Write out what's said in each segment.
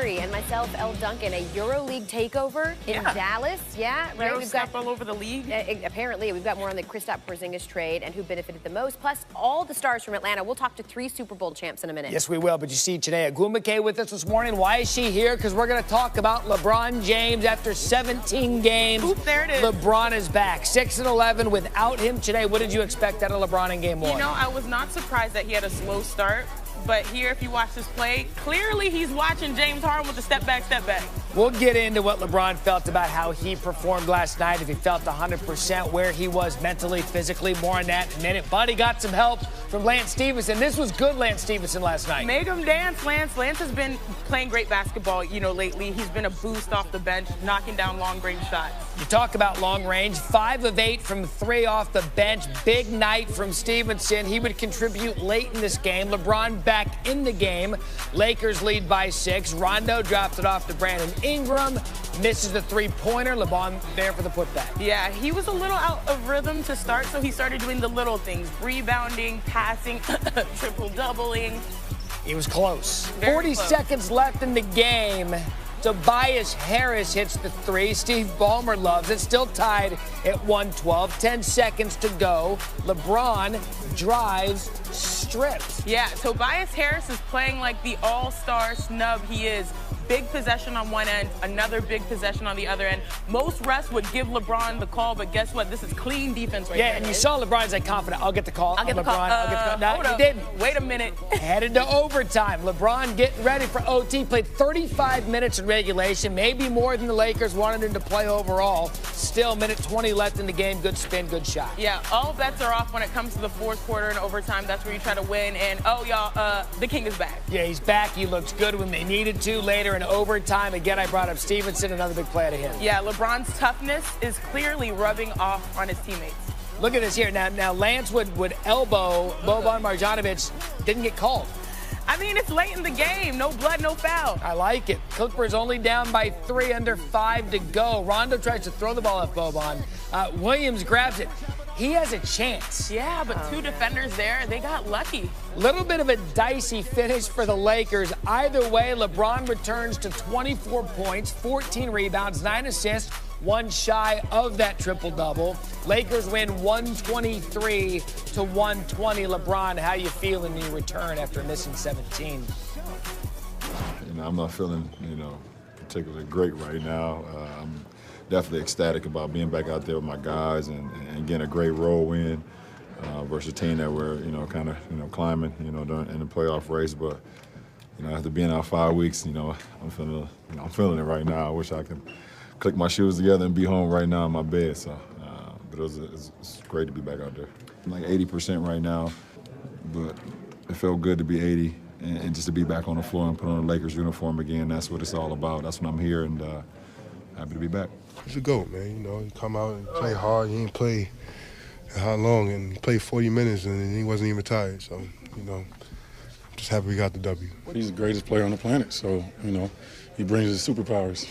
Curry and myself, Elle Duncan, a EuroLeague takeover in Dallas. Yeah, right. We've got all over the league. Apparently, we've got more on the Kristaps Porzingis trade and who benefited the most, plus all the stars from Atlanta. We'll talk to 3 Super Bowl champs in a minute. Yes, we will. But you see Chinea Agwumbike with us this morning. Why is she here? Because we're going to talk about LeBron James after 17 games. Oop, there it is. LeBron is back. 6-11 without him today. What did you expect out of LeBron in game 1? You know, I was not surprised that he had a slow start. But here, if you watch this play, clearly he's watching James Harden with the step back, step back. We'll get into what LeBron felt about how he performed last night, if he felt 100%, where he was mentally, physically. More on that in a minute. But he got some help from Lance Stephenson. This was good Lance Stephenson last night. Make him dance, Lance. Lance has been playing great basketball, lately. He's been a boost off the bench, knocking down long-range shots. You talk about long range. 5 of 8 from 3 off the bench. Big night from Stephenson. He would contribute late in this game. LeBron back in the game. Lakers lead by 6. Rondo drops it off to Brandon Ingram. Misses the 3-pointer. LeBron there for the putback. Yeah, he was a little out of rhythm to start, so he started doing the little things. Rebounding, passing, triple-doubling. He was close. Very 40 close. seconds left in the game. Tobias Harris hits the 3. Steve Ballmer loves it. Still tied at 112. 10 seconds to go. LeBron drives, strips. Yeah, Tobias Harris is playing like the all-star snub he is. Big possession on one end, another big possession on the other end. Most refs would give LeBron the call, but guess what? This is clean defense right here. Yeah, and you saw LeBron's like confident. I'll get the call. I'll get the call. I'll get the call. No, hold he up. didn't. Wait a minute. Headed to overtime. LeBron getting ready for OT. Played 35 minutes in regulation, maybe more than the Lakers wanted him to play overall. Still, minute 20 left in the game. Good spin, good shot. Yeah, all bets are off when it comes to the fourth quarter and overtime. That's where you try to win. And, oh, y'all, the king is back. Yeah, he's back. He looks good when they needed to. Later in overtime, again, I brought up Stephenson, another big play out of him. Yeah, LeBron's toughness is clearly rubbing off on his teammates. Look at this here. Now Lance would elbow Boban Marjanovic. Didn't get called. I mean, it's late in the game. No blood, no foul. I like it. Clippers only down by 3, under 5 to go. Rondo tries to throw the ball at Boban. Williams grabs it. He has a chance. Yeah, but 2 defenders there, they got lucky. Little bit of a dicey finish for the Lakers. Either way, LeBron returns to 24 points, 14 rebounds, 9 assists, 1 shy of that triple-double. Lakers win 123 to 120. LeBron, how you feeling in your return after missing 17? I'm not feeling, particularly great right now. I'm definitely ecstatic about being back out there with my guys and getting a great road win versus a team that we're, kind of, climbing, during in the playoff race. But, after being out 5 weeks, I'm feeling it right now. I wish I could click my shoes together and be home right now in my bed. So, but it's great to be back out there. I'm like 80% right now, but it felt good to be 80 and just to be back on the floor and put on a Lakers uniform again. That's what it's all about. That's what I'm here, and happy to be back. He's a GOAT, man. You come out and play hard. He ain't play how long, and he played 40 minutes, and he wasn't even tired. So, I'm just happy we got the W. He's the greatest player on the planet, so, he brings his superpowers.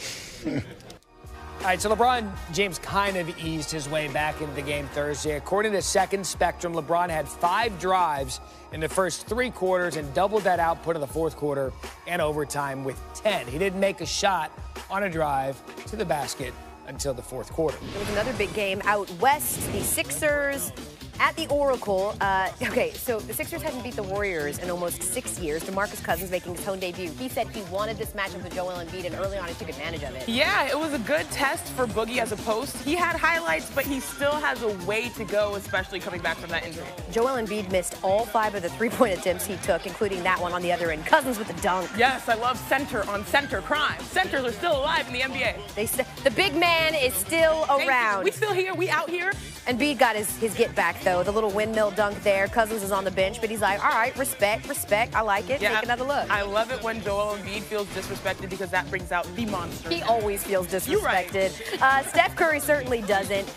All right, so LeBron James kind of eased his way back into the game Thursday. According to Second Spectrum, LeBron had 5 drives in the first 3 quarters and doubled that output in the fourth quarter and overtime with 10. He didn't make a shot on a drive to the basket until the fourth quarter. There was another big game out west. The Sixers at the Oracle. Okay, so the Sixers hadn't beat the Warriors in almost 6 years. DeMarcus Cousins making his home debut. He said he wanted this matchup with Joel Embiid, and early on he took advantage of it. Yeah, it was a good test for Boogie as a post. He had highlights, but he still has a way to go, especially coming back from that injury. Joel Embiid missed all 5 of the 3-point attempts he took, including that one on the other end. Cousins with the dunk. Yes, I love center on center crime. Centers are still alive in the NBA. The big man is still around. We still here. We out here. Embiid got his get back, though. The little windmill dunk there. Cousins is on the bench, but he's like, all right, respect. I like it. Yeah, Take another look. I love it when Joel Embiid feels disrespected because that brings out the monster. He always feels disrespected. You're right. Steph Curry certainly doesn't.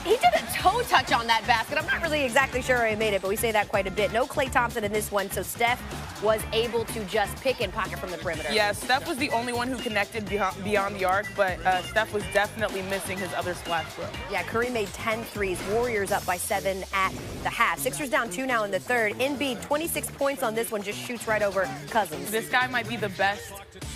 He did a toe touch on that basket. I'm not really exactly sure how he made it, but we say that quite a bit. No Klay Thompson in this one, so Steph was able to just pick and pocket from the perimeter. Yeah, Steph was the only one who connected beyond the arc, but Steph was definitely missing his other splash throw. Yeah, Curry made 10 threes. Warriors up by 7 at the half. Sixers down 2 now in the third. Embiid, 26 points on this one, just shoots right over Cousins. This guy might be the best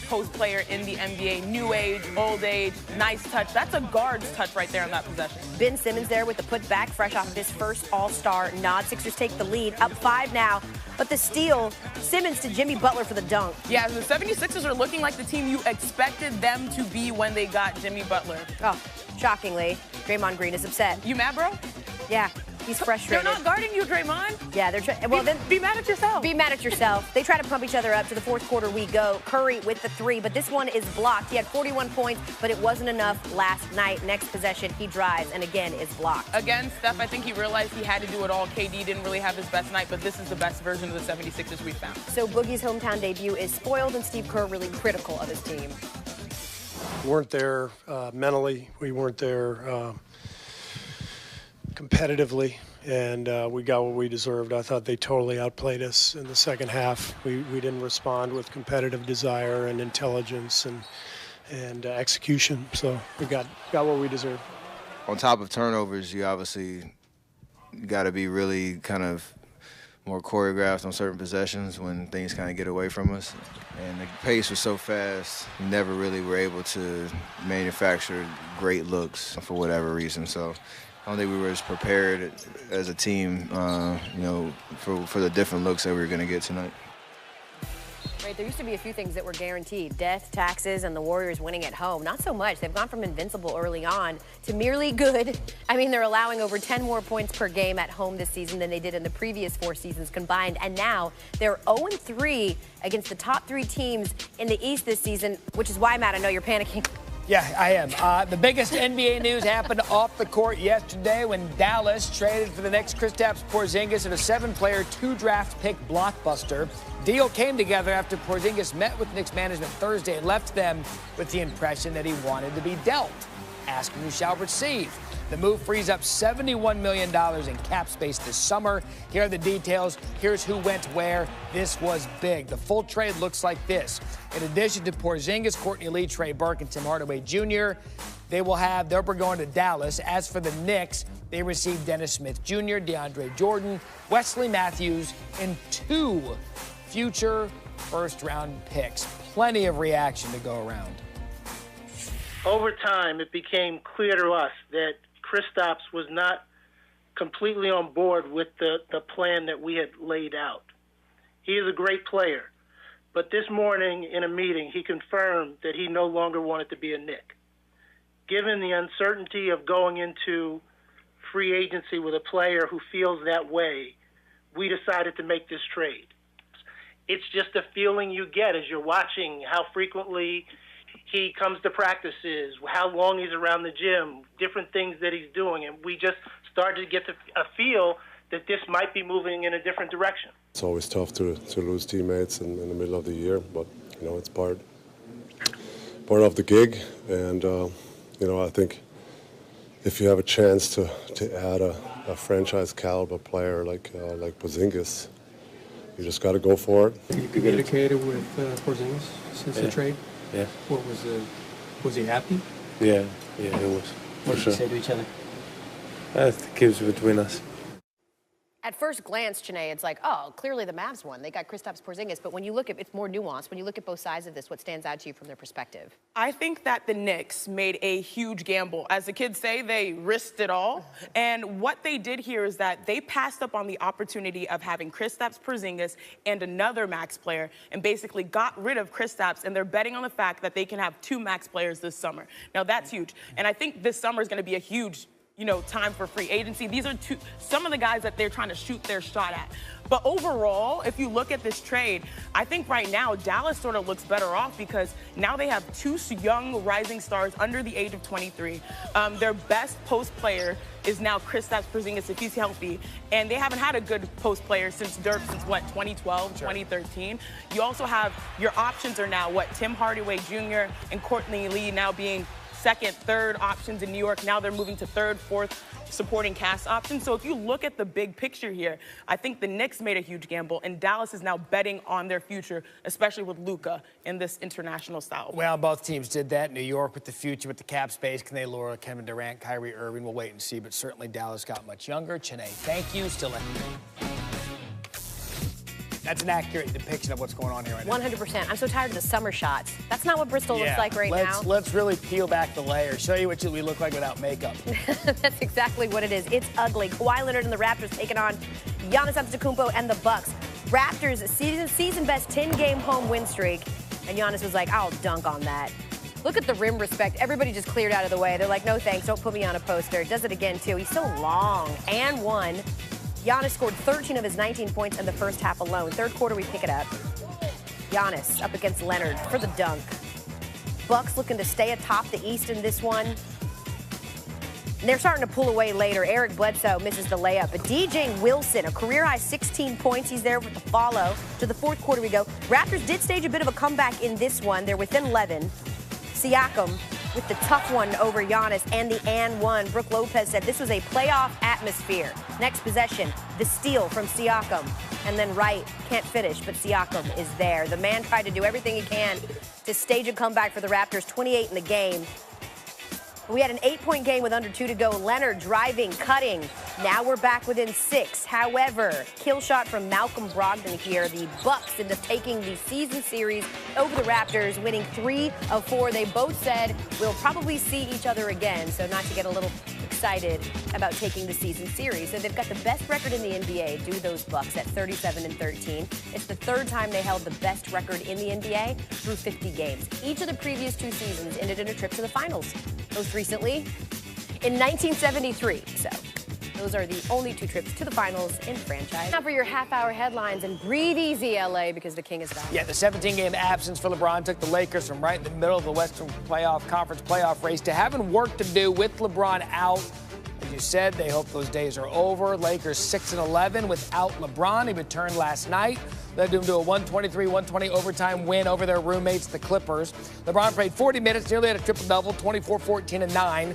post player in the NBA. New age, old age, nice touch. That's a guard's touch right there on that possession. Ben Simmons there with the putback, fresh off of his first All-Star nod. Sixers take the lead, up 5 now. But the steal, Simmons to Jimmy Butler for the dunk. Yeah, the 76ers are looking like the team you expected them to be when they got Jimmy Butler. Oh, shockingly, Draymond Green is upset. You mad, bro? Yeah, he's frustrated. They're not guarding you, Draymond. Yeah, they're trying. Well, then be mad at yourself. Be mad at yourself. They try to pump each other up. To the fourth quarter we go. Curry with the 3, but this one is blocked. He had 41 points, but it wasn't enough last night. Next possession, he drives and again is blocked. Again, Steph, I think he realized he had to do it all. KD didn't really have his best night, but this is the best version of the 76ers we found. So Boogie's hometown debut is spoiled, and Steve Kerr really critical of his team. We weren't there mentally. We weren't there competitively, and we got what we deserved. I thought they totally outplayed us in the second half. We didn't respond with competitive desire and intelligence and execution, so we got what we deserved. On top of turnovers, you obviously got to be really kind of more choreographed on certain possessions when things kind of get away from us. And the pace was so fast, we never really were able to manufacture great looks for whatever reason. So I don't think we were as prepared as a team, you know, for the different looks that we were going to get tonight. Right, there used to be a few things that were guaranteed. Death, taxes, and the Warriors winning at home. Not so much. They've gone from invincible early on to merely good. I mean, they're allowing over 10 more points per game at home this season than they did in the previous 4 seasons combined. And now they're 0-3 against the top 3 teams in the East this season, which is why, Matt, I know you're panicking. Yeah, I am. The biggest NBA news happened off the court yesterday when Dallas traded for the Knicks Kristaps Porzingis and a 7-player, 2-draft pick blockbuster. Deal came together after Porzingis met with Knicks management Thursday and left them with the impression that he wanted to be dealt. Ask and you shall receive. The move frees up $71 million in cap space this summer. Here are the details. Here's who went where. This was big. The full trade looks like this. In addition to Porzingis, Courtney Lee, Trey Burke, and Tim Hardaway Jr., they're going to Dallas. As for the Knicks, they received Dennis Smith Jr., DeAndre Jordan, Wesley Matthews, and 2 future first-round picks. Plenty of reaction to go around. Over time, it became clear to us that Kristaps was not completely on board with the plan that we had laid out. He is a great player, but this morning in a meeting, he confirmed that he no longer wanted to be a Knick. Given the uncertainty of going into free agency with a player who feels that way, we decided to make this trade. It's just a feeling you get as you're watching how frequently he comes to practices, how long he's around the gym, different things that he's doing. And we just started to get a feel that this might be moving in a different direction. It's always tough to lose teammates in the middle of the year, but, you know, it's part of the gig. And, you know, I think if you have a chance to add a franchise caliber player like Porzingis, you just got to go for it. You communicated with Porzingis since the trade? Yeah. What was he happy? Yeah, he was. What did you say to each other? It keeps between us. At first glance, Chene, it's like, oh, clearly the Mavs won. They got Kristaps Porzingis. But when you look at it's more nuanced. When you look at both sides of this, what stands out to you from their perspective? I think that the Knicks made a huge gamble. As the kids say, they risked it all. And what they did here is that they passed up on the opportunity of having Kristaps Porzingis and another max player and basically got rid of Kristaps, and they're betting on the fact that they can have 2 max players this summer. Now, that's huge. And I think this summer is going to be a huge time for free agency. These are some of the guys that they're trying to shoot their shot at. But overall, if you look at this trade, I think right now Dallas sort of looks better off because now they have 2 young rising stars under the age of 23. Their best post player is now Kristaps Porzingis if he's healthy. And they haven't had a good post player since Dirk, since what, 2012, 2013. You also have, your options are now, Tim Hardaway Jr. and Courtney Lee now being second, third options in New York. Now they're moving to third, fourth supporting cast options. So if you look at the big picture here, I think the Knicks made a huge gamble, and Dallas is now betting on their future, especially with Luka in this international style. Well, both teams did that. New York with the future, with the cap space. Can they lure Kevin Durant, Kyrie Irving? We'll wait and see, but certainly Dallas got much younger. Chiney, thank you. Still at That's an accurate depiction of what's going on here right now. 100%. I'm so tired of the summer shots. That's not what Bristol looks like right now. Let's really peel back the layers, show you what we look like without makeup. That's exactly what it is. It's ugly. Kawhi Leonard and the Raptors taking on Giannis Antetokounmpo and the Bucks. Raptors season best 10-game home win streak, and Giannis was like, I'll dunk on that. Look at the rim respect. Everybody just cleared out of the way. They're like, no thanks, don't put me on a poster. Does it again, too. He's so long and one. Giannis scored 13 of his 19 points in the first half alone. Third quarter, we pick it up. Giannis up against Leonard for the dunk. Bucks looking to stay atop the East in this one. And they're starting to pull away later. Eric Bledsoe misses the layup. But DJ Wilson, a career-high 16 points. He's there with the follow. To the fourth quarter we go. Raptors did stage a bit of a comeback in this one. They're within 11. Siakam with the tough one over Giannis and the and one. Brook Lopez said this was a playoff atmosphere. Next possession, the steal from Siakam. And then Wright can't finish, but Siakam is there. The man tried to do everything he can to stage a comeback for the Raptors, 28 in the game. We had an 8-point game with under 2 to go. Leonard driving, cutting. Now we're back within 6. However, kill shot from Malcolm Brogdon here. The Bucks end up taking the season series over the Raptors, winning 3 of 4. They both said we'll probably see each other again, so not to get a little excited about taking the season series. So they've got the best record in the NBA, do those Bucks, at 37-13. It's the third time they held the best record in the NBA through 50 games. Each of the previous 2 seasons ended in a trip to the finals. Most recently in 1973. So those are the only 2 trips to the finals in franchise. Now for your half-hour headlines, and breathe easy, LA, because the king is back. Yeah, the 17-game absence for LeBron took the Lakers from right in the middle of the Western Conference playoff race to having work to do with LeBron out. As you said, they hope those days are over. Lakers 6-11 without LeBron. He returned last night. Led them to a 123-120 overtime win over their roommates, the Clippers. LeBron played 40 minutes, nearly had a triple-double, 24, 14, and 9.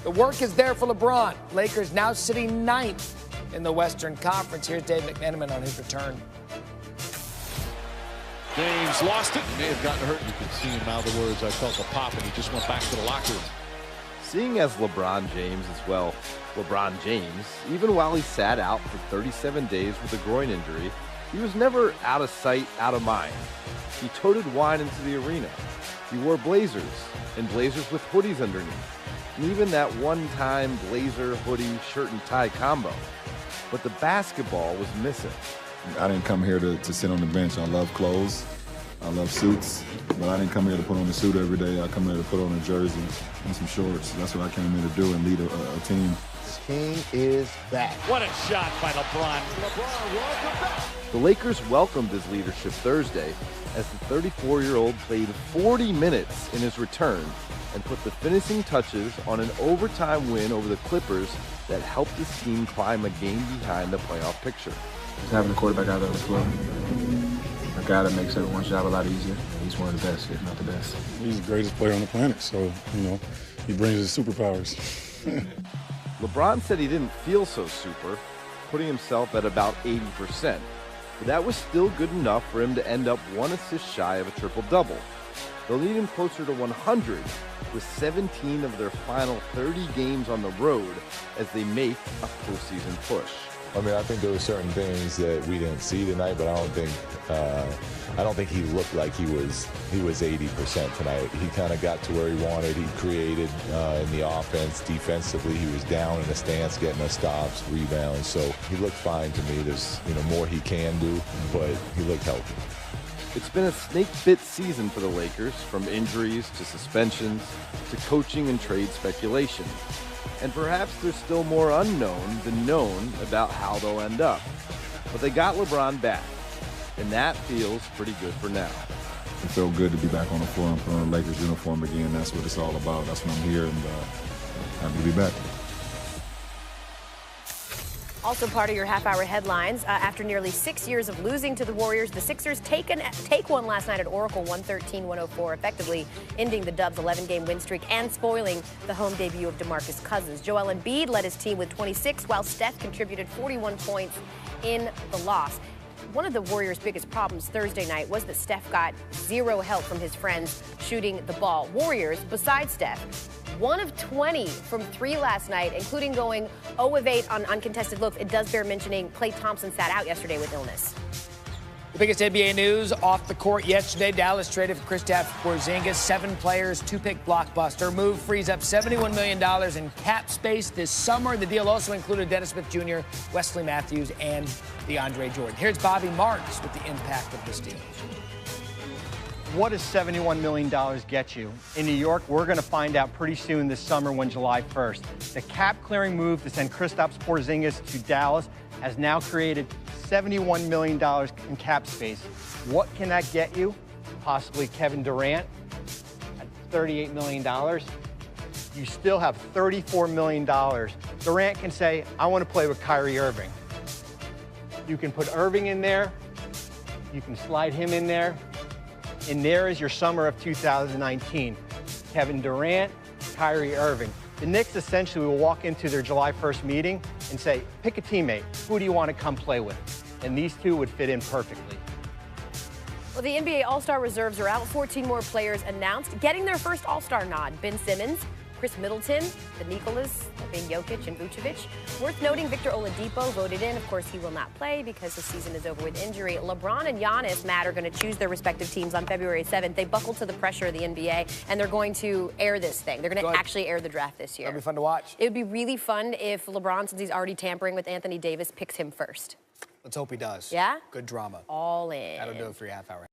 The work is there for LeBron. Lakers now sitting 9th in the Western Conference. Here's Dave McMenamin on his return. James lost it. He may have gotten hurt. You can see him mouth the words, I felt a pop, and he just went back to the locker room. Seeing as LeBron James as well, LeBron James, even while he sat out for 37 days with a groin injury, he was never out of sight, out of mind. He toted wine into the arena. He wore blazers, and blazers with hoodies underneath. And even that one-time blazer, hoodie, shirt, and tie combo. But the basketball was missing. I didn't come here to sit on the bench. I love clothes. I love suits. But I didn't come here to put on a suit every day. I come here to put on a jersey and some shorts. That's what I came here to do and lead a team. King is back. What a shot by LeBron. LeBron, welcome back. The Lakers welcomed his leadership Thursday as the 34-year-old played 40 minutes in his return and put the finishing touches on an overtime win over the Clippers that helped his team climb a game behind the playoff picture. Just having a quarterback out there with flow, a guy that makes everyone's job a lot easier. He's one of the best, if not the best. He's the greatest player on the planet, so, he brings his superpowers. LeBron said he didn't feel so super, putting himself at about 80%. But that was still good enough for him to end up 1 assist shy of a triple-double. They'll need him closer to 100 with 17 of their final 30 games on the road as they make a postseason push. I think there were certain things that we didn't see tonight, but I don't think he looked like he was 80% tonight. He kind of got to where he wanted. He created in the offense. Defensively, he was down in the stance, getting us stops, rebounds. So he looked fine to me. There's more he can do, but he looked healthy. It's been a snake-bit season for the Lakers, from injuries to suspensions to coaching and trade speculation. And perhaps there's still more unknown than known about how they'll end up. But they got LeBron back, and that feels pretty good for now. It felt good to be back on the floor and put on a Lakers uniform again. That's what it's all about. That's when I'm here, and happy to be back. Also part of your half-hour headlines, after nearly 6 years of losing to the Warriors, the Sixers take one last night at Oracle, 113-104, effectively ending the Dubs' 11-game win streak and spoiling the home debut of DeMarcus Cousins. Joel Embiid led his team with 26, while Steph contributed 41 points in the loss. One of the Warriors' biggest problems Thursday night was that Steph got zero help from his friends shooting the ball. Warriors, besides Steph, 1 of 20 from 3 last night, including going 0 of 8 on uncontested looks. It does bear mentioning Klay Thompson sat out yesterday with illness. The biggest NBA news off the court yesterday. Dallas traded for Kristaps Porzingis, 7 players, 2-pick blockbuster. Move frees up $71 million in cap space this summer. The deal also included Dennis Smith Jr., Wesley Matthews, and DeAndre Jordan. Here's Bobby Marks with the impact of this deal. What does $71 million get you? In New York, we're going to find out pretty soon this summer when July 1st. The cap-clearing move to send Kristaps Porzingis to Dallas has now created $71 million in cap space. What can that get you? Possibly Kevin Durant at $38 million. You still have $34 million. Durant can say, I want to play with Kyrie Irving. You can put Irving in there. You can slide him in there. And there is your summer of 2019. Kevin Durant, Kyrie Irving. The Knicks essentially will walk into their July 1st meeting and say, pick a teammate. Who do you want to come play with? And these two would fit in perfectly. Well, the NBA All-Star reserves are out. 14 more players announced, getting their first All-Star nod. Ben Simmons, Chris Middleton, the Nicholas, being Jokic and Vucevic. Worth noting, Victor Oladipo voted in. Of course, he will not play because the season is over with injury. LeBron and Giannis, Matt, are going to choose their respective teams on February 7th. They buckled to the pressure of the NBA, and they're going to air this thing. They're going to actually air the draft this year. That'll be fun to watch. It would be really fun if LeBron, since he's already tampering with Anthony Davis, picks him first. Let's hope he does. Yeah? Good drama. All in. That'll do it for your half hour.